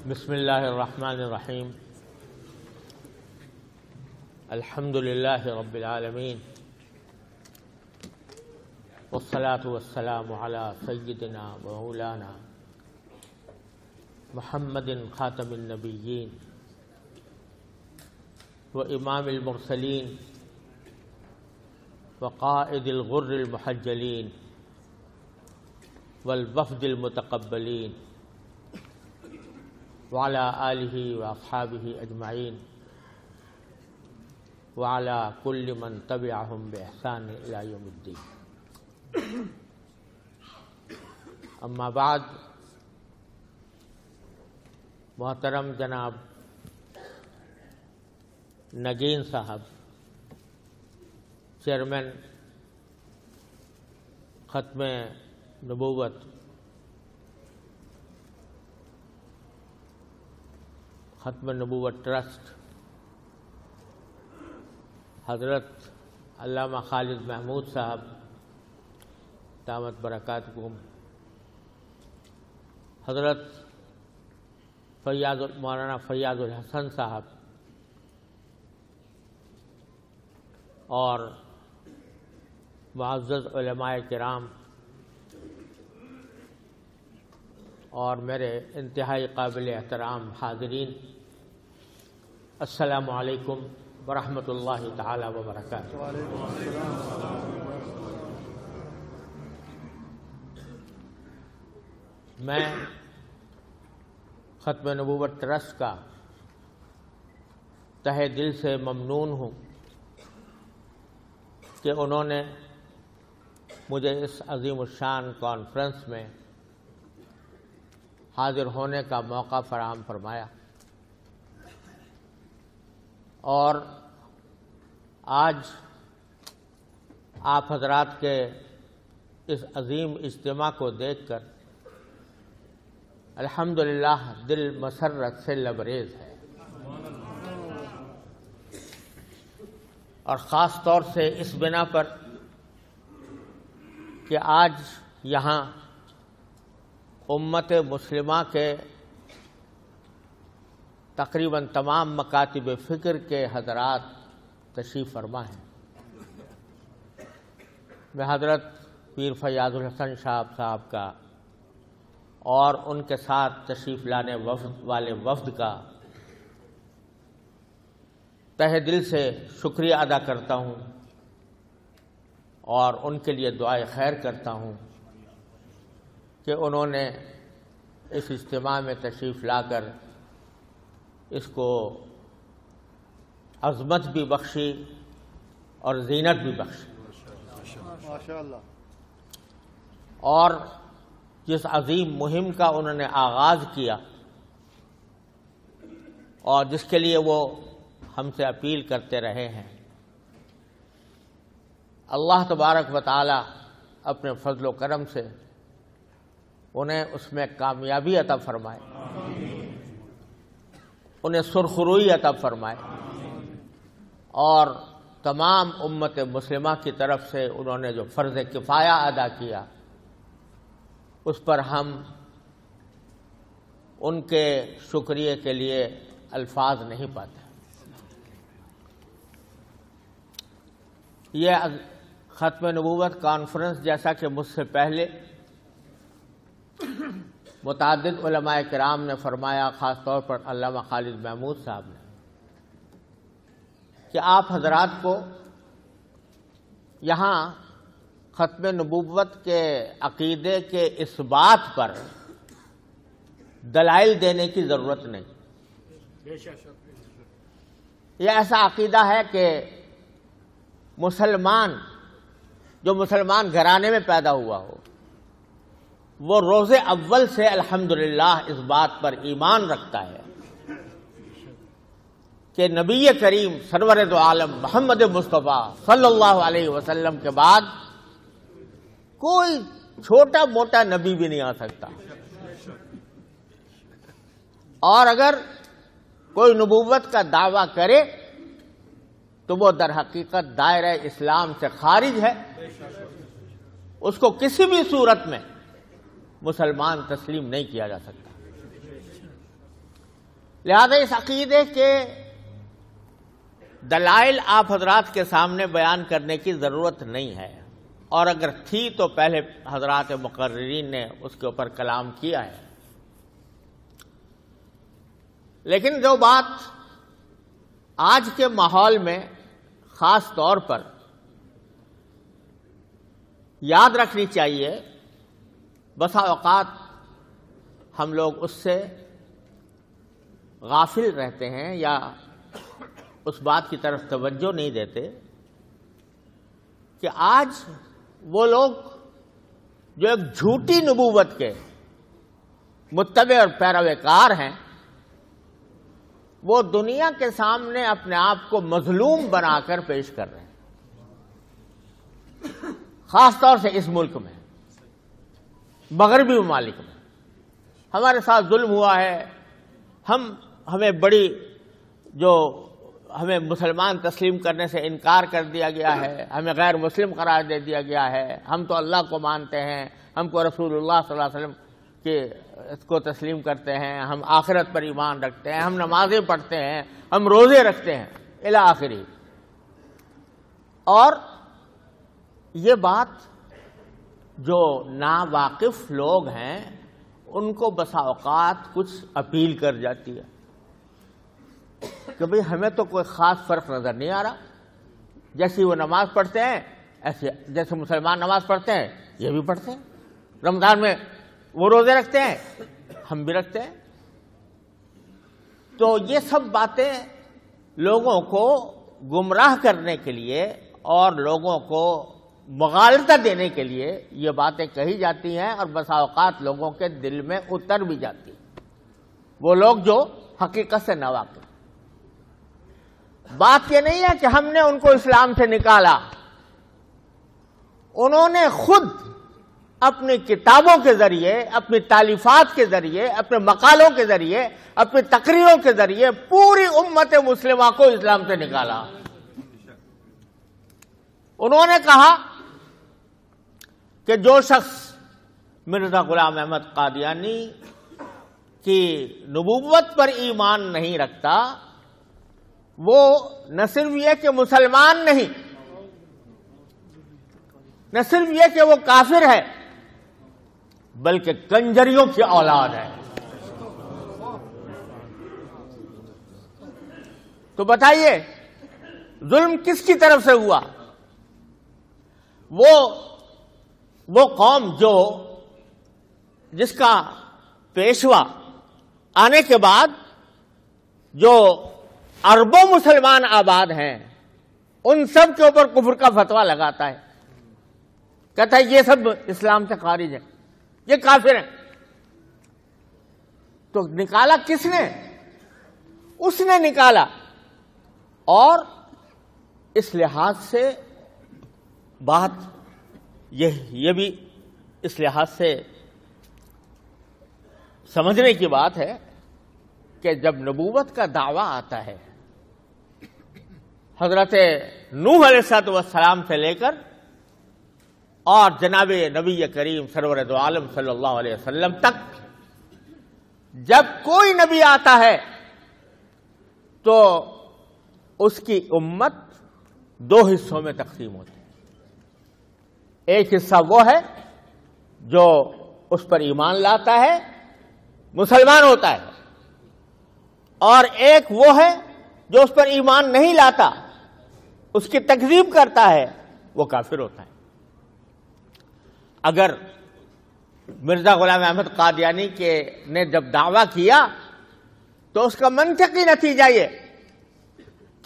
بسم اللہ الرحمن الرحیم الحمد للہ رب العالمین والصلاة والسلام علی سیدنا و مولانا محمد خاتم النبیین و امام المرسلین وقائد الغر المحجلین والوفد المتقبلین وعلى آلہ واصحابہ اجمعین وعلى كل من تبعهم بإحسان إلى يوم الدین. اما بعد، محترم جناب نگین صاحب، چیئرمین ختم نبوت ٹرسٹ، حضرت علامہ خالد محمود صاحب دامت برکاتکم، حضرت مولانا فیاض الحسن صاحب اور معزز علماء کرام اور میرے انتہائی قابل احترام حاضرین، السلام علیکم ورحمۃ اللہ تعالی وبرکاتہ. میں ختم نبوت ٹرسٹ کا تہہ دل سے ممنون ہوں کہ انہوں نے مجھے اس عظیم الشان کانفرنس میں حاضر ہونے کا موقع فراہم فرمایا، اور آج آپ حضرات کے اس عظیم اجتماع کو دیکھ کر الحمدللہ دل مسرت سے لبریز ہے، اور خاص طور سے اس بنا پر کہ آج یہاں امت مسلمہ کے تقریباً تمام مکاتب فکر کے حضرات تشریف فرما ہیں. میں حضرت پیر فیاض الحسن صاحب کا اور ان کے ساتھ تشریف لانے والے وفد کا تہ دل سے شکریہ ادا کرتا ہوں اور ان کے لیے دعائے خیر کرتا ہوں کہ انہوں نے اس اجتماع میں تشریف لا کر اس کو عظمت بھی بخشی اور زینت بھی بخشی، اور جس عظیم مہم کا انہوں نے آغاز کیا اور جس کے لیے وہ ہم سے اپیل کرتے رہے ہیں، اللہ تبارک و تعالی اپنے فضل و کرم سے انہیں اس میں کامیابی عطا فرمائے، انہیں سرخروئی عطا فرمائے، اور تمام امت مسلمہ کی طرف سے انہوں نے جو فرض کفایہ ادا کیا اس پر ہم ان کے شکریہ کے لیے الفاظ نہیں پاتے. یہ ختم نبوت کانفرنس، جیسا کہ مجھ سے پہلے متعدد علماء کرام نے فرمایا، خاص طور پر علامہ خالد محمود صاحب نے، کہ آپ حضرات کو یہاں ختم نبوت کے عقیدے کے اس بات پر دلائل دینے کی ضرورت نہیں. یہ ایسا عقیدہ ہے کہ مسلمان جو مسلمان گھرانے میں پیدا ہوا ہو وہ روز اول سے الحمدللہ اس بات پر ایمان رکھتا ہے کہ نبی کریم سرور دو عالم محمد مصطفیٰ صلی اللہ علیہ وسلم کے بعد کوئی چھوٹا موٹا نبی بھی نہیں آ سکتا، اور اگر کوئی نبوت کا دعویٰ کرے تو وہ در حقیقت دائرہ اسلام سے خارج ہے، اس کو کسی بھی صورت میں مسلمان تسلیم نہیں کیا جا سکتا. لہذا اس عقیدے کے دلائل آپ حضرات کے سامنے بیان کرنے کی ضرورت نہیں ہے، اور اگر تھی تو پہلے حضرات مقررین نے اس کے اوپر کلام کیا ہے۔ لیکن جو بات آج کے ماحول میں خاص طور پر یاد رکھنی چاہیے، بسا اوقات ہم لوگ اس سے غافل رہتے ہیں یا اس بات کی طرف توجہ نہیں دیتے کہ آج وہ لوگ جو ایک جھوٹی نبوت کے متبع اور پیروکار ہیں، وہ دنیا کے سامنے اپنے آپ کو مظلوم بنا کر پیش کر رہے ہیں، خاص طور سے اس ملک میں، مغربی ممالک میں ہمارے ساتھ ظلم ہوا ہے، ہمیں بڑی جو ہمیں مسلمان تسلیم کرنے سے انکار کر دیا گیا ہے، ہمیں غیر مسلم قرار دے دیا گیا ہے، ہم تو اللہ کو مانتے ہیں، ہم کو رسول اللہ صلی اللہ علیہ وسلم کے اس کو تسلیم کرتے ہیں، ہم آخرت پر ایمان رکھتے ہیں، ہم نمازیں پڑھتے ہیں، ہم روزے رکھتے ہیں الی آخری۔ اور یہ بات جو ناواقف لوگ ہیں ان کو بسا اوقات کچھ اپیل کر جاتی ہے کہ بھئی ہمیں تو کوئی خاص فرق نظر نہیں آ رہا، جیسی وہ نماز پڑھتے ہیں ایسے، جیسے مسلمان نماز پڑھتے ہیں یہ بھی پڑھتے ہیں، رمضان میں وہ روزے رکھتے ہیں ہم بھی رکھتے ہیں۔ تو یہ سب باتیں لوگوں کو گمراہ کرنے کے لیے اور لوگوں کو مغالطہ دینے کے لیے یہ باتیں کہی جاتی ہیں، اور بسا اوقات لوگوں کے دل میں اتر بھی جاتی ہیں، وہ لوگ جو حقیقت سے ناواقف۔ بات یہ نہیں ہے کہ ہم نے ان کو اسلام سے نکالا، انہوں نے خود اپنی کتابوں کے ذریعے، اپنی تالیفات کے ذریعے، اپنے مقالوں کے ذریعے، اپنی تقریروں کے ذریعے پوری امت مسلمہ کو اسلام سے نکالا۔ انہوں نے کہا کہ جو شخص مرزا غلام احمد قادیانی کی نبوت پر ایمان نہیں رکھتا وہ نہ صرف یہ کہ مسلمان نہیں، نہ صرف یہ کہ وہ کافر ہے، بلکہ کنجریوں کی اولاد ہے۔ تو بتائیے ظلم کس کی طرف سے ہوا؟ وہ قوم جس کا پیشوا آنے کے بعد جو اربوں مسلمان آباد ہیں ان سب کے اوپر کفر کا فتویٰ لگاتا ہے، کہتا ہے یہ سب اسلام سے خارج ہیں، یہ کافر ہیں۔ تو نکالا کس نے؟ اس نے نکالا۔ اور اس لحاظ سے بات یہ بھی اس لحاظ سے سمجھنے کی بات ہے کہ جب نبوت کا دعویٰ آتا ہے حضرت نوح علیہ السلام سے لے کر اور جناب نبی کریم سرور دو عالم صلی اللہ علیہ وسلم تک، جب کوئی نبی آتا ہے تو اس کی امت دو حصوں میں تقسیم ہوتی ہے۔ ایک حصہ وہ ہے جو اس پر ایمان لاتا ہے، مسلمان ہوتا ہے، اور ایک وہ ہے جو اس پر ایمان نہیں لاتا، اس کی تکذیب کرتا ہے، وہ کافر ہوتا ہے۔ اگر مرزا غلام احمد قادیانی نے جب دعویٰ کیا تو اس کا منطقی نتیجہ یہ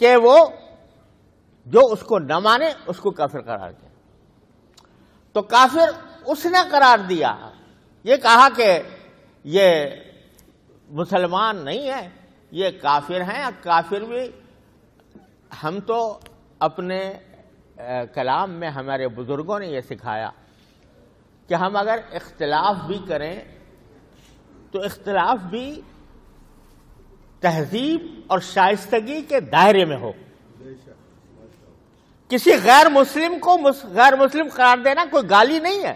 کہ وہ جو اس کو نہ مانے اس کو کافر قرار دیا۔ تو کافر اس نے قرار دیا، یہ کہا کہ یہ مسلمان نہیں ہے، یہ کافر ہیں۔ کافر بھی ہم تو اپنے کلام میں ہمارے بزرگوں نے یہ سکھایا کہ ہم اگر اختلاف بھی کریں تو اختلاف بھی تہذیب اور شائستگی کے دائرے میں ہو۔ کسی غیر مسلم کو غیر مسلم قرار دینا کوئی گالی نہیں ہے۔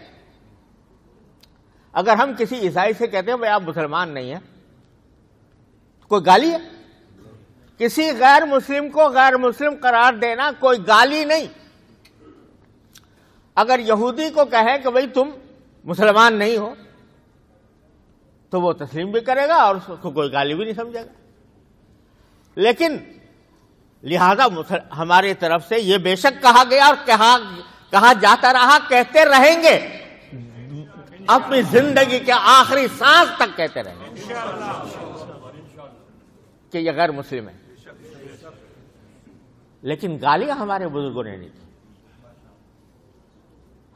اگر ہم کسی عیسائی سے کہتے ہیں بھائی آپ مسلمان نہیں ہیں، کوئی گالی ہے؟ کسی غیر مسلم کو غیر مسلم قرار دینا کوئی گالی نہیں. اگر یہودی کو کہے کہ بھئی تم مسلمان نہیں ہو تو وہ تسلیم بھی کرے گا اور اس کو کوئی گالی بھی نہیں سمجھے گا. لیکن لہذا ہماری طرف سے یہ بے شک کہا گیا اور کہا جاتا رہا، کہتے رہیں گے، اپنی زندگی کے آخری سانس تک کہتے رہیں گے کہ یہ غیر مسلم ہے. لیکن گالیاں ہمارے بزرگوں نے نہیں دی.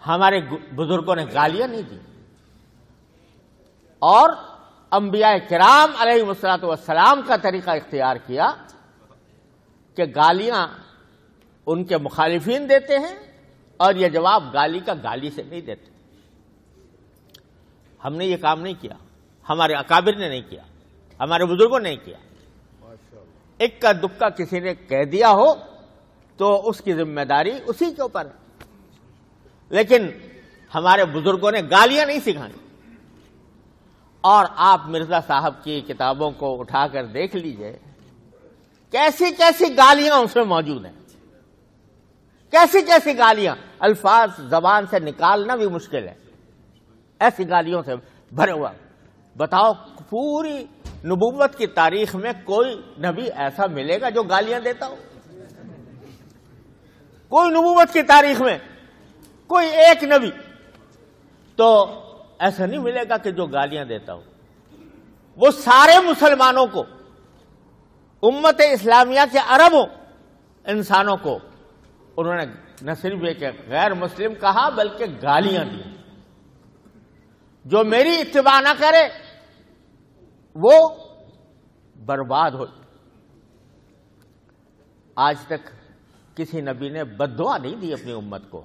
ہمارے بزرگوں نے گالیاں نہیں دی. اور انبیاء کرام علیہ الصلوۃ والسلام کا طریقہ اختیار کیا کہ گالیاں ان کے مخالفین دیتے ہیں اور یہ جواب گالی کا گالی سے نہیں دیتے. ہم نے یہ کام نہیں کیا، ہمارے اکابر نے نہیں کیا، ہمارے بزرگوں نے نہیں کیا. اکا دکا کسی نے کہہ دیا ہو تو اس کی ذمہ داری اسی کے اوپر ہے. لیکن ہمارے بزرگوں نے گالیاں نہیں سکھائیں. اور آپ مرزا صاحب کی کتابوں کو اٹھا کر دیکھ لیجئے، کیسی کیسی گالیاں اس میں موجود ہیں، کیسی کیسی گالیاں. الفاظ زبان سے نکالنا بھی مشکل ہے، ایسی گالیوں سے بھرے ہوا. بتاؤ پوری نبوت کی تاریخ میں کوئی نبی ایسا ملے گا جو گالیاں دیتا ہو؟ کوئی نبوت کی تاریخ میں کوئی ایک نبی تو ایسا نہیں ملے گا کہ جو گالیاں دیتا ہو. وہ سارے مسلمانوں کو، امت اسلامیہ کے اربوں انسانوں کو انہوں نے نہ صرف یہ کہ غیر مسلم کہا بلکہ گالیاں دی. جو میری اتباع نہ کرے وہ برباد ہو. آج تک کسی نبی نے بد دعا نہیں دی اپنی امت کو.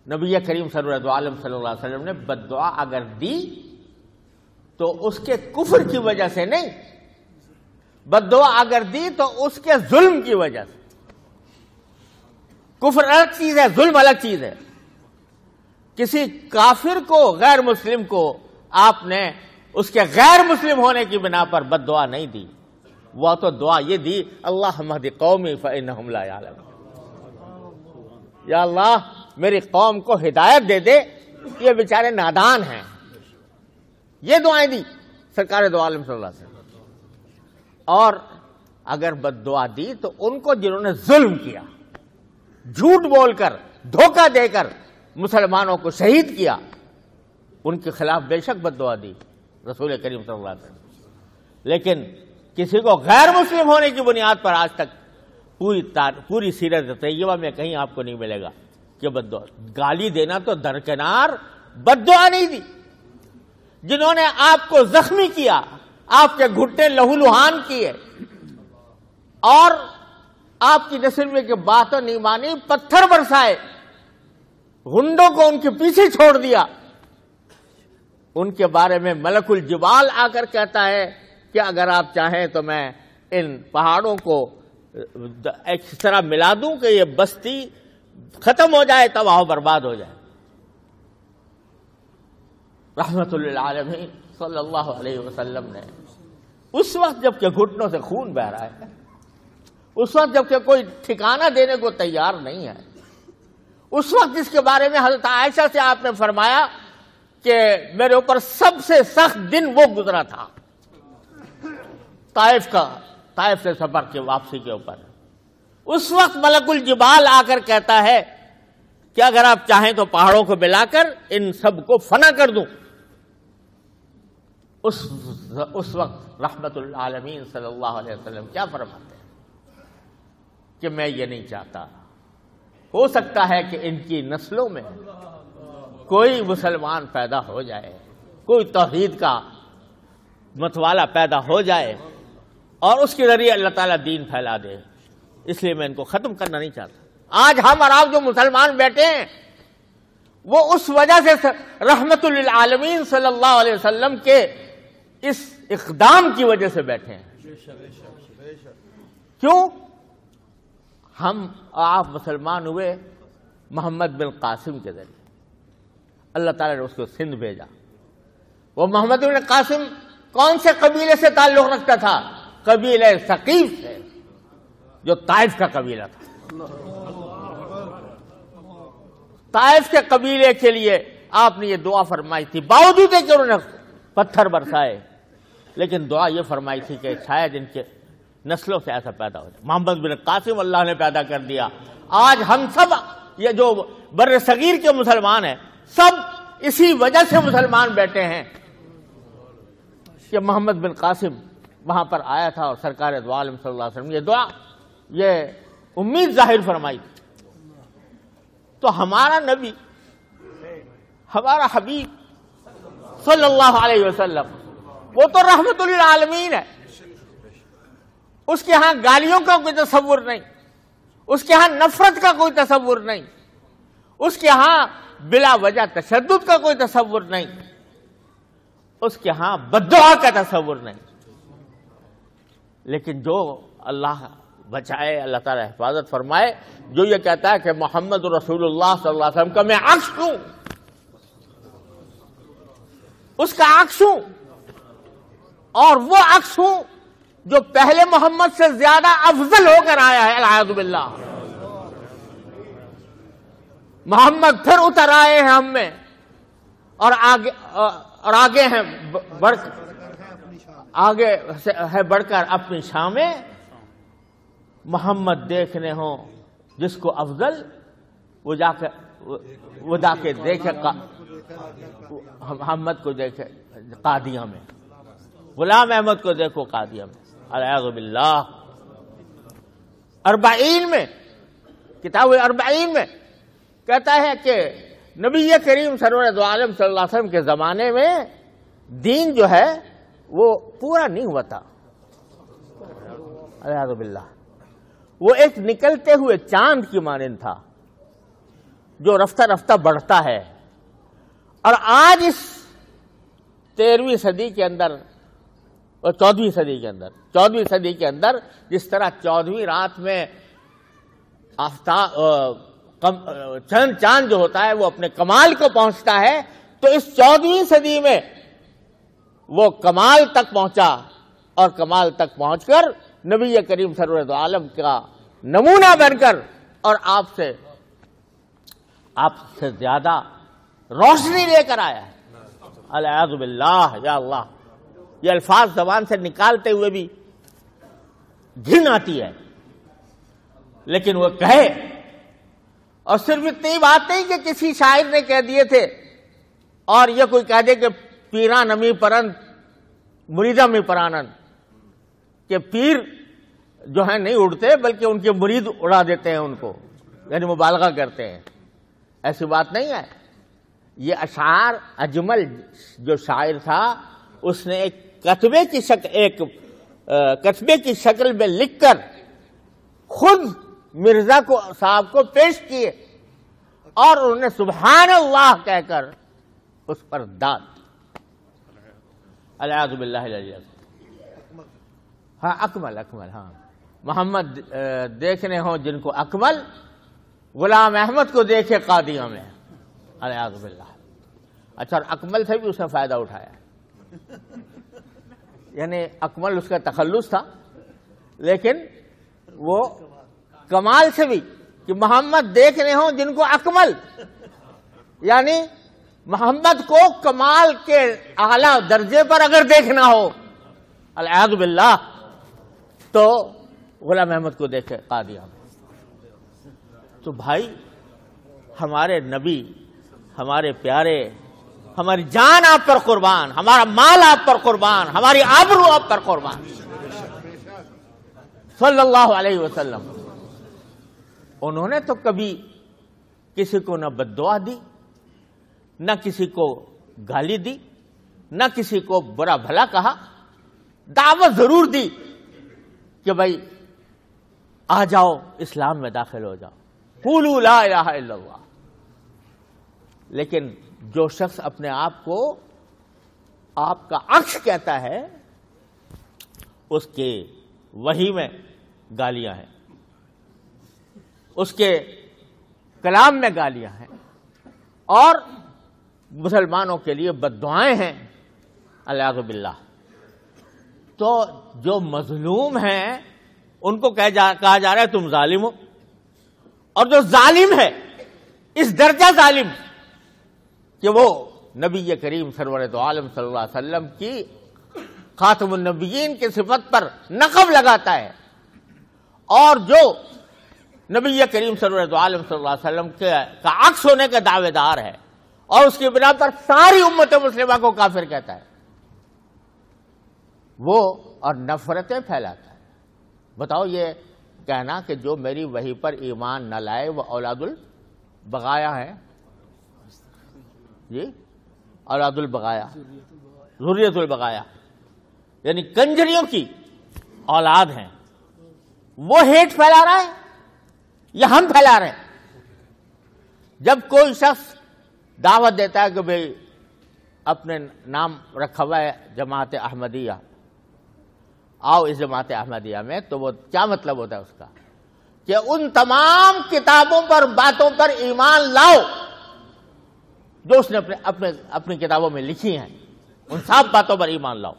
نبی کریم صلی اللہ علیہ وسلم نے بد دعا اگر دی تو اس کے کفر کی وجہ سے نہیں، بد دعا اگر دی تو اس کے ظلم کی وجہ سے. کفر الگ چیز ہے، ظلم الگ چیز ہے. کسی کافر کو، غیر مسلم کو آپ نے اس کے غیر مسلم ہونے کی بنا پر بد دعا نہیں دی. وہ تو دعا یہ دی، اللہم اہد قومی فانہم لا یعلمون. یا اللہ میری قوم کو ہدایت دے دے، یہ بیچارے نادان ہیں. یہ دعائیں دی سرکار دو عالم صلی اللہ علیہ وسلم. اور اگر بد دعا دی تو ان کو جنہوں نے ظلم کیا، جھوٹ بول کر، دھوکہ دے کر مسلمانوں کو شہید کیا، ان کے خلاف بے شک بد دعا دی رسول کریم صلی اللہ علیہ وسلم. لیکن کسی کو غیر مسلم ہونے کی بنیاد پر آج تک پوری سیرت طیبہ میں کہیں آپ کو نہیں ملے گا کہ بد دعا. گالی دینا تو درکنار، بد دعا نہیں دی. جنہوں نے آپ کو زخمی کیا، آپ کے گھٹنے لہو لہان کیے اور آپ کی نسل میں کہ باتیں نہیں مانی، پتھر برسائے، غنڈوں کو ان کے پیچھے چھوڑ دیا، ان کے بارے میں ملک الجبال آ کر کہتا ہے کہ اگر آپ چاہیں تو میں ان پہاڑوں کو اس طرح ملا دوں کہ یہ بستی ختم ہو جائے، تباہ و برباد ہو جائے. رحمت للعالمین صلی اللہ علیہ وسلم نے اس وقت جب کہ گھٹنوں سے خون بہ رہا ہے، اس وقت جب کہ کوئی ٹھکانہ دینے کو تیار نہیں ہے، اس وقت جس کے بارے میں حضرت عائشہ سے آپ نے فرمایا کہ میرے اوپر سب سے سخت دن وہ گزرا تھا طائف سے سفر کے واپسی کے اوپر. اس وقت ملک الجبال آ کر کہتا ہے کہ اگر آپ چاہیں تو پہاڑوں کو ملا کر ان سب کو فنا کر دوں. اس وقت رحمت للعالمین صلی اللہ علیہ وسلم کیا فرماتے ہیں کہ میں یہ نہیں چاہتا. ہو سکتا ہے کہ ان کی نسلوں میں کوئی مسلمان پیدا ہو جائے، کوئی توحید کا متوالا پیدا ہو جائے اور اس کے ذریعے اللہ تعالیٰ دین پھیلا دے، اس لیے میں ان کو ختم کرنا نہیں چاہتا. آج ہم اور آپ جو مسلمان بیٹھے ہیں وہ اس وجہ سے رحمت للعالمین صلی اللہ علیہ وسلم کے اس اقدام کی وجہ سے بیٹھے ہیں. کیوں؟ ہم آپ مسلمان ہوئے محمد بن قاسم کے ذریعے. اللہ تعالیٰ نے اس کو سندھ بھیجا. وہ محمد بن قاسم کون سے قبیلے سے تعلق رکھتا تھا؟ قبیلہ ثقیف سے، جو طائف کا قبیلہ تھا۔ طائف کے قبیلے کے لیے آپ نے یہ دعا فرمائی تھی، باوجود کہ انہوں نے پتھر برسائے، لیکن دعا یہ فرمائی تھی کہ شاید ان کے نسلوں سے ایسا پیدا ہو جائے۔ محمد بن قاسم اللہ نے پیدا کر دیا۔ آج ہم سب یہ جو بر صغیر کے مسلمان ہیں، سب اسی وجہ سے مسلمان بیٹھے ہیں کہ محمد بن قاسم وہاں پر آیا تھا اور سرکار دو عالم صلی اللہ علیہ وسلم یہ دعا، یہ امید ظاہر فرمائی تھی۔ تو ہمارا نبی، ہمارا حبیب صلی اللہ علیہ وسلم، وہ تو رحمت للعالمین ہے، اس کے ہاں گالیوں کا کوئی تصور نہیں، اس کے ہاں نفرت کا کوئی تصور نہیں، اس کے ہاں بلا وجہ تشدد کا کوئی تصور نہیں، اس کے ہاں بددعا کا تصور نہیں۔ لیکن جو اللہ بچائے، اللہ تعالی حفاظت فرمائے، جو یہ کہتا ہے کہ محمد رسول اللہ صلی اللہ علیہ وسلم کا میں عکس ہوں، اس کا عکس ہوں، اور وہ عکس ہوں جو پہلے محمد سے زیادہ افضل ہو کر آیا ہے، العیاذ باللہ۔ محمد پھر اتر آئے ہیں ہم میں، اور آگے ہیں آگے ہے بڑھ کر اپنی شان میں۔ محمد دیکھنے ہوں جس کو افضل، وہ جا کے دیکھے محمد کو دیکھے قادیہ میں، غلام احمد کو دیکھو قادیہ میں، العیاذ باللہ۔ اربعین میں، کتاب اربعین میں کہتا ہے کہ نبی کریم سرور دو عالم صلی اللہ علیہ وسلم کے زمانے میں دین جو ہے وہ پورا نہیں ہوا تھا، العیاذ باللہ۔ وہ ایک نکلتے ہوئے چاند کی مانند تھا جو رفتہ رفتہ بڑھتا ہے، اور آج اس 13ویں صدی کے اندر اور 14ویں صدی کے اندر جس طرح 14ویں رات میں چاند جو ہوتا ہے وہ اپنے کمال کو پہنچتا ہے، تو اس 14ویں صدی میں وہ کمال تک پہنچا، اور کمال تک پہنچ کر نبی کریم سرور دو عالم کا نمونہ بن کر اور آپ سے زیادہ روشنی لے کر آیا ہے، العیاذ باللہ۔ یا اللہ، یہ الفاظ زبان سے نکالتے ہوئے بھی گھن آتی ہے، لیکن وہ کہے، اور صرف اتنی بات نہیں کہ کسی شاعر نے کہہ دیے تھے، اور یہ کوئی کہہ دے کہ پیران امی پرند مریدہ می پرانند، کہ پیر جو ہیں نہیں اڑتے بلکہ ان کے مرید اڑا دیتے ہیں ان کو، یعنی مبالغہ کرتے ہیں، ایسی بات نہیں ہے۔ یہ اشعار اجمل جو شاعر تھا، اس نے ایک کتبے کی شکل میں لکھ کر خود مرزا کو صاحب کو پیش کیے، اور انہوں نے سبحان اللہ کہہ کر اس پر داد، العیاذ باللہ العلی۔ ہاں اکمل، ہاں محمد دیکھنے ہوں جن کو اکمل، غلام احمد کو دیکھے قادیہ میں، العیاذ باللہ۔ اچھا، اور اکمل سے بھی اس نے فائدہ اٹھایا، یعنی اکمل اس کا تخلص تھا، لیکن وہ کمال سے بھی، کہ محمد دیکھنے ہوں جن کو اکمل، یعنی محمد کو کمال کے اعلیٰ درجے پر اگر دیکھنا ہو، العیاذ باللہ، تو غلام احمد کو دیکھے قادیہ میں۔ تو بھائی، ہمارے نبی، ہمارے پیارے، ہماری جان آپ پر قربان، ہمارا مال آپ پر قربان، ہماری آبرو آپ پر قربان، صلی اللہ علیہ وسلم۔ انہوں نے تو کبھی کسی کو نہ بد دعا دی، نہ کسی کو گالی دی، نہ کسی کو برا بھلا کہا، دعوت ضرور دی کہ بھائی آ جاؤ، اسلام میں داخل ہو جاؤ، قولوا لا الہ الا اللہ۔ لیکن جو شخص اپنے آپ کو آپ کا عکس کہتا ہے، اس کے وحی میں گالیاں ہیں، اس کے کلام میں گالیاں ہیں، اور مسلمانوں کے لیے بد دعائیں ہیں، العیاذ باللہ۔ تو جو مظلوم ہیں ان کو کہا جا رہا ہے تم ظالم ہو، اور جو ظالم ہے اس درجہ ظالم کہ وہ نبی کریم سرور دو عالم صلی اللہ علیہ وسلم کی خاتم النبیین کی صفت پر نقب لگاتا ہے، اور جو نبی کریم سرور دو عالم صلی اللہ علیہ وسلم کا عکس ہونے کا دعوے دار ہے اور اس کی بنا پر ساری امت مسلمہ کو کافر کہتا ہے، وہ اور نفرتیں پھیلاتا ہے۔ بتاؤ یہ کہنا کہ جو میری وحی پر ایمان نہ لائے وہ اولاد البغایا ہے، جی اولاد البغایا، ذریت البغایا، یعنی کنجریوں کی اولاد ہیں، وہ ہیٹ پھیلا رہا ہے یا ہم پھیلا رہے ہیں؟ جب کوئی شخص دعوت دیتا ہے کہ بھئی اپنے نام رکھا ہوا ہے جماعت احمدیہ، آؤ اس جماعت احمدیہ میں، تو وہ کیا مطلب ہوتا ہے اس کا؟ کہ ان تمام کتابوں پر باتوں پر ایمان لاؤ جو اس نے اپنی کتابوں میں لکھی ہیں، ان سب باتوں پر ایمان لاؤ۔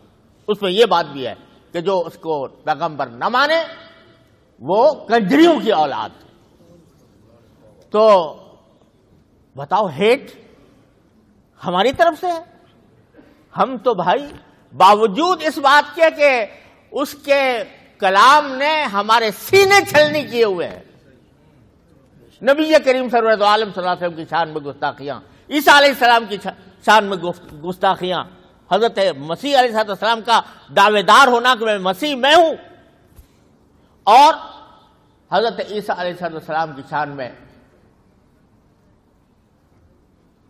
اس میں یہ بات بھی ہے کہ جو اس کو پیغمبر نہ مانے وہ کنجریوں کی اولاد۔ تو بتاؤ ہیٹ ہماری طرف سے ہے؟ ہم تو بھائی باوجود اس بات کے کہ اس کے کلام نے ہمارے سینے چھلنی کیے ہوئے ہیں، نبی کریم صلی اللہ علیہ وسلم کی شان میں گستاخیاں، عیسیٰ علیہ السلام کی شان میں گستاخیاں، حضرت مسیح علیہ السلام کا دعوے دار ہونا کہ میں مسیح میں ہوں، اور حضرت عیسیٰ علیہ السلام کی شان میں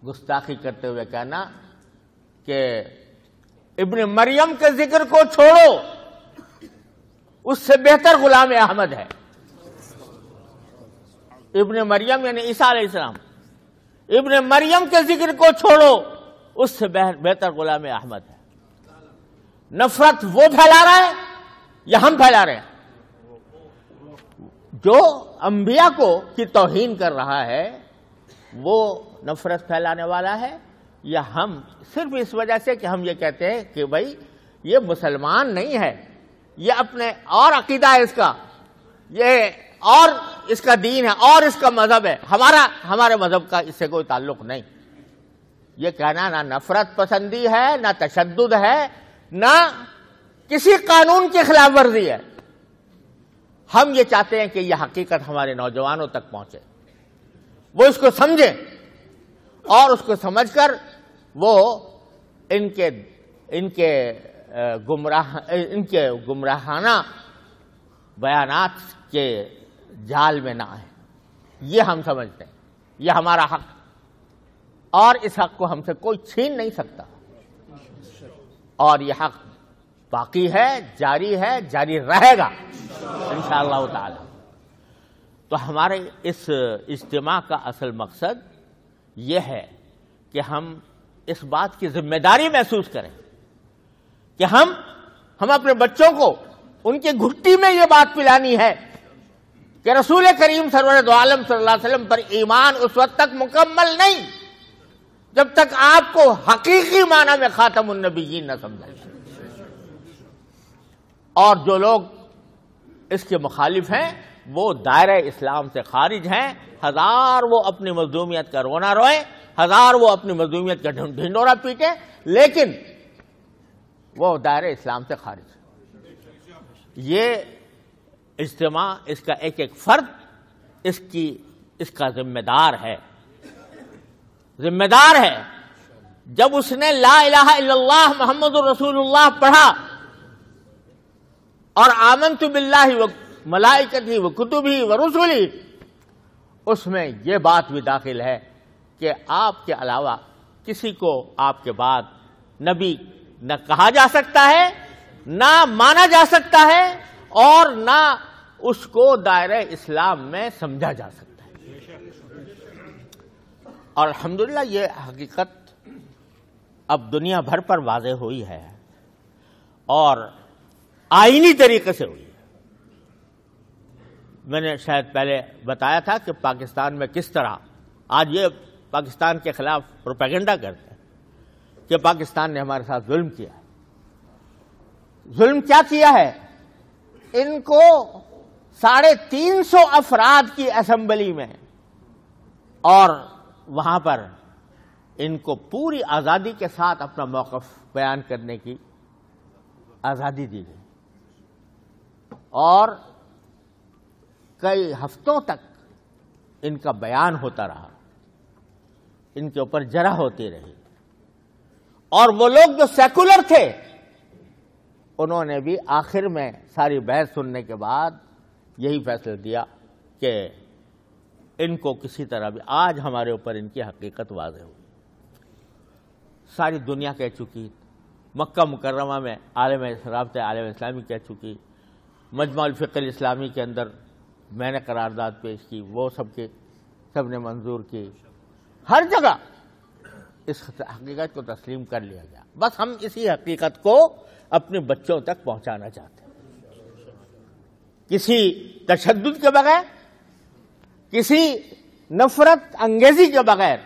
گستاخی کرتے ہوئے کہنا کہ ابن مریم کے ذکر کو چھوڑو، اس سے بہتر غلام احمد ہے۔ ابن مریم یعنی عیسیٰ علیہ السلام، ابن مریم کے ذکر کو چھوڑو، اس سے بہتر غلام احمد ہے۔ نفرت وہ پھیلا رہا ہے یا ہم پھیلا رہے ہیں؟ جو انبیاء کی توہین کر رہا ہے وہ نفرت پھیلانے والا ہے، یا ہم صرف اس وجہ سے کہ ہم یہ کہتے ہیں کہ بھائی یہ مسلمان نہیں ہے، یہ اپنے اور عقیدہ ہے اس کا، یہ اور اس کا دین ہے اور اس کا مذہب ہے، ہمارے مذہب کا اس سے کوئی تعلق نہیں۔ یہ کہنا نہ نفرت پسندی ہے، نہ تشدد ہے، نہ کسی قانون کی خلاف ورزی ہے۔ ہم یہ چاہتے ہیں کہ یہ حقیقت ہمارے نوجوانوں تک پہنچے، وہ اس کو سمجھیں، اور اس کو سمجھ کر وہ ان کے گمراہانہ بیانات کے جال میں نہ آئیں۔ یہ ہم سمجھتے ہیں یہ ہمارا حق، اور اس حق کو ہم سے کوئی چھین نہیں سکتا، اور یہ حق باقی ہے، جاری رہے گا انشاءاللہ تعالی۔ تو ہمارے اس اجتماع کا اصل مقصد یہ ہے کہ ہم اس بات کی ذمہ داری محسوس کریں کہ ہم اپنے بچوں کو ان کی گھٹی میں یہ بات پلانی ہے کہ رسول کریم سرور دو عالم صلی اللہ علیہ وسلم پر ایمان اس وقت تک مکمل نہیں جب تک آپ کو حقیقی معنی میں خاتم النبیین نہ سمجھائے۔ اور جو لوگ اس کے مخالف ہیں وہ دائرہ اسلام سے خارج ہیں، ہزار وہ اپنی مظلومیت کا رونا روئے، ہزار وہ اپنی مظلومیت کا ڈھنڈورا پیٹے، لیکن وہ دائرہ اسلام سے خارج ہے۔ یہ اجتماع، اس کا ایک ایک فرد اس کا ذمہ دار ہے۔ جب اس نے لا الہ الا اللہ محمد الرسول اللہ پڑھا اور آمنت باللہ و ملائکتہ و کتبہ و رسلہ، اس میں یہ بات بھی داخل ہے کہ آپ کے علاوہ کسی کو آپ کے بعد نبی نہ کہا جا سکتا ہے، نہ مانا جا سکتا ہے، اور نہ اس کو دائرہ اسلام میں سمجھا جا سکتا ہے۔ اور الحمدللہ یہ حقیقت اب دنیا بھر پر واضح ہوئی ہے اور آئینی طریقے سے ہوئی ہے۔ میں نے شاید پہلے بتایا تھا کہ پاکستان میں کس طرح آج یہ پاکستان کے خلاف پروپیگنڈا کرتے ہیں کہ پاکستان نے ہمارے ساتھ ظلم کیا۔ ظلم کیا کیا ہے؟ ان کو 350 افراد کی اسمبلی میں اور وہاں پر ان کو پوری آزادی کے ساتھ اپنا موقف بیان کرنے کی آزادی دی گئی، اور کئی ہفتوں تک ان کا بیان ہوتا رہا، ان کے اوپر جرح ہوتی رہی، اور وہ لوگ جو سیکولر تھے انہوں نے بھی آخر میں ساری بحث سننے کے بعد یہی فیصلہ دیا کہ ان کو کسی طرح بھی، آج ہمارے اوپر ان کی حقیقت واضح ہوئی، ساری دنیا کہہ چکی، مکہ مکرمہ میں رابطہ عالم اسلامی کہہ چکی، مجمع الفقہ الاسلامی کے اندر میں نے قرارداد پیش کی، وہ سب نے منظور کی، ہر جگہ اس حقیقت کو تسلیم کر لیا گیا۔ بس ہم اسی حقیقت کو اپنے بچوں تک پہنچانا چاہتے ہیں، کسی تشدد کے بغیر، کسی نفرت انگیزی کے بغیر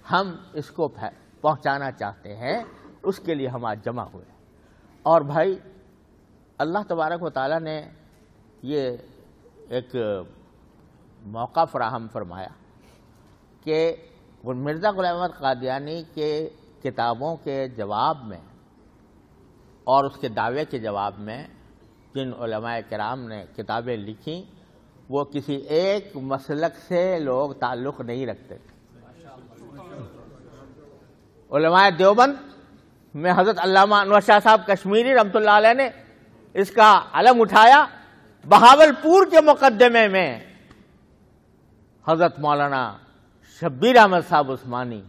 ہم اس کو پہنچانا چاہتے ہیں، اس کے لیے ہم آج جمع ہوئے۔ اور بھائی اللہ تبارک و تعالیٰ نے یہ ایک موقع فراہم فرمایا کہ مرزا غلام احمد قادیانی کے کتابوں کے جواب میں اور اس کے دعوے کے جواب میں جن علماء کرام نے کتابیں لکھی وہ کسی ایک مسلک سے لوگ تعلق نہیں رکھتے۔ علماء دیوبند میں حضرت علامہ انور شاہ صاحب کشمیری رحمۃ اللہ علیہ نے اس کا علم اٹھایا، بہاولپور کے مقدمے میں حضرت مولانا شبیر احمد صاحب عثمانی،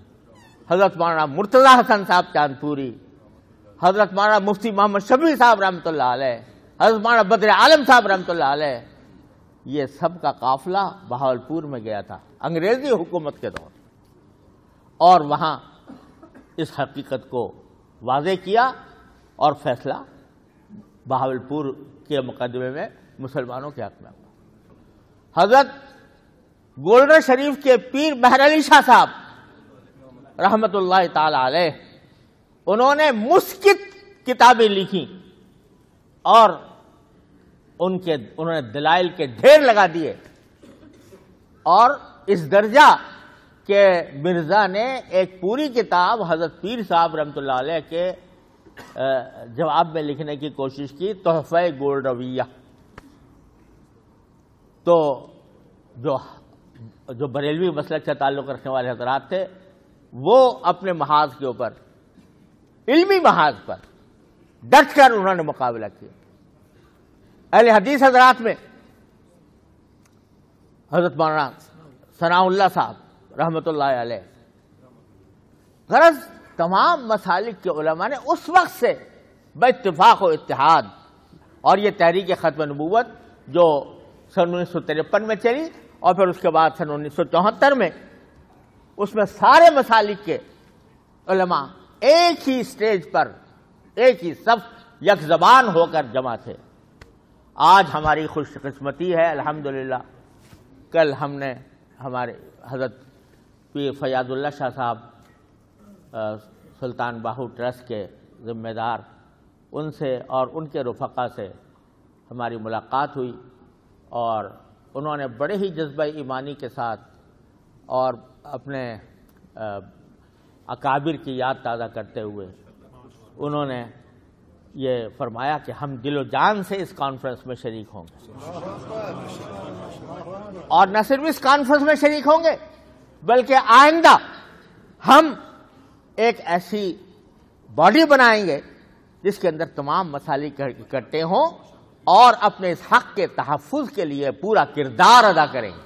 حضرت مولانا مرتضی حسن صاحب چاندپوری، حضرت مولانا مفتی محمد شفیع صاحب رحمۃ اللہ علیہ، حضرت مولانا بدر عالم صاحب رحمۃ اللہ علیہ، یہ سب کا قافلہ بہاولپور میں گیا تھا انگریزی حکومت کے دور، اور وہاں اس حقیقت کو واضح کیا اور فیصلہ بہاولپور کے مقدمے میں مسلمانوں کے حق میں ہوا۔ حضرت گولڈر شریف کے پیر بہر علی شاہ صاحب رحمت اللہ تعالی علیہ، انہوں نے مسکت کتابیں لکھی اور انہوں نے دلائل کے ڈھیر لگا دیے، اور اس درجہ کہ مرزا نے ایک پوری کتاب حضرت پیر صاحب رحمۃ اللہ علیہ کے جواب میں لکھنے کی کوشش کی، تحفہ گولڈرویہ۔ تو جو بریلوی مسلک سے تعلق رکھنے والے حضرات تھے وہ اپنے محاذ کے اوپر، علمی محاذ پر ڈٹ کر انہوں نے مقابلہ کیا۔ اہل حدیث حضرات میں حضرت مولانا ثناء اللہ صاحب رحمۃ اللہ علیہ، غرض تمام مسالک کے علماء نے اس وقت سے باتفاق و اتحاد، اور یہ تحریک ختم نبوت جو سن 1953 میں چلی اور پھر اس کے بعد سن 1974 میں، اس میں سارے مسالک کے علماء ایک ہی سٹیج پر، ایک ہی صف، یک زبان ہو کر جمع تھے۔ آج ہماری خوش قسمتی ہے الحمدللہ، کل ہم نے ہمارے حضرت پیر فیاض اللہ شاہ صاحب سلطان باہو ٹرسٹ کے ذمہ دار، ان سے اور ان کے رفقا سے ہماری ملاقات ہوئی، اور انہوں نے بڑے ہی جذبہ ایمانی کے ساتھ اور اپنے اکابر کی یاد تازہ کرتے ہوئے انہوں نے یہ فرمایا کہ ہم دل و جان سے اس کانفرنس میں شریک ہوں گے، اور نہ صرف اس کانفرنس میں شریک ہوں گے بلکہ آئندہ ہم ایک ایسی باڈی بنائیں گے جس کے اندر تمام مسالک اکٹھے ہوں اور اپنے اس حق کے تحفظ کے لیے پورا کردار ادا کریں گے۔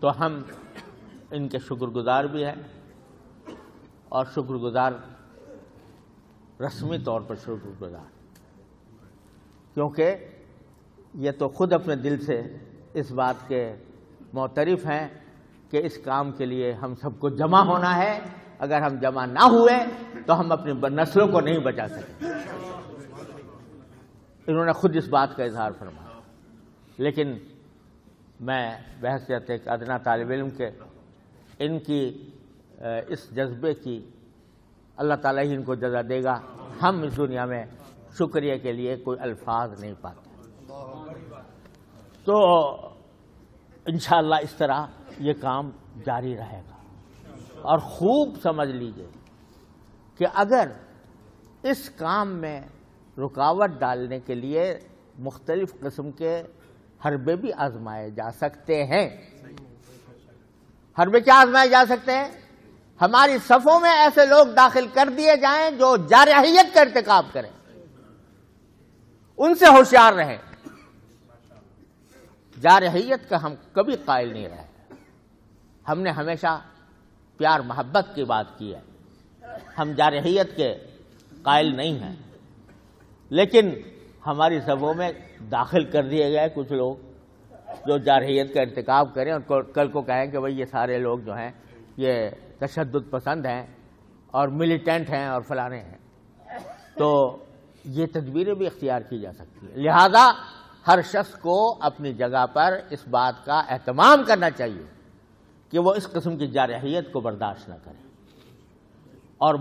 تو ہم ان کے شکر گزار بھی ہیں، اور شکر گزار رسمی طور پر شکر گزار، کیونکہ یہ تو خود اپنے دل سے اس بات کے معترف ہیں کہ اس کام کے لیے ہم سب کو جمع ہونا ہے اگر ہم جمع نہ ہوئے تو ہم اپنی نسلوں کو نہیں بچا سکیں. انہوں نے خود اس بات کا اظہار فرمایا. لیکن میں بحیثیت ایک ادنا طالب علم کے ان کی اس جذبے کی اللہ تعالیٰ ہی ان کو جزا دے گا. ہم اس دنیا میں شکریہ کے لیے کوئی الفاظ نہیں پاتے. تو انشاءاللہ اس طرح یہ کام جاری رہے گا. اور خوب سمجھ لیجئے کہ اگر اس کام میں رکاوٹ ڈالنے کے لیے مختلف قسم کے حربے بھی آزمائے جا سکتے ہیں. حربے کیا آزمائے جا سکتے ہیں؟ ہماری صفوں میں ایسے لوگ داخل کر دیے جائیں جو جارحیت کا ارتکاب کریں. ان سے ہوشیار رہیں. جارحیت کا ہم کبھی قائل نہیں رہے. ہم نے ہمیشہ پیار محبت کی بات کی ہے. ہم جارحیت کے قائل نہیں ہیں. لیکن ہماری صفوں میں داخل کر دیے گئے کچھ لوگ جو جارحیت کا ارتکاب کریں اور کل کو کہیں کہ بھئی یہ سارے لوگ جو ہیں یہ تشدد پسند ہیں اور ملیٹنٹ ہیں اور فلانے ہیں. تو یہ تدبیریں بھی اختیار کی جا سکتی ہیں. لہذا ہر شخص کو اپنی جگہ پر اس بات کا اہتمام کرنا چاہیے کہ وہ اس قسم کی جارحیت کو برداشت نہ کرے. اور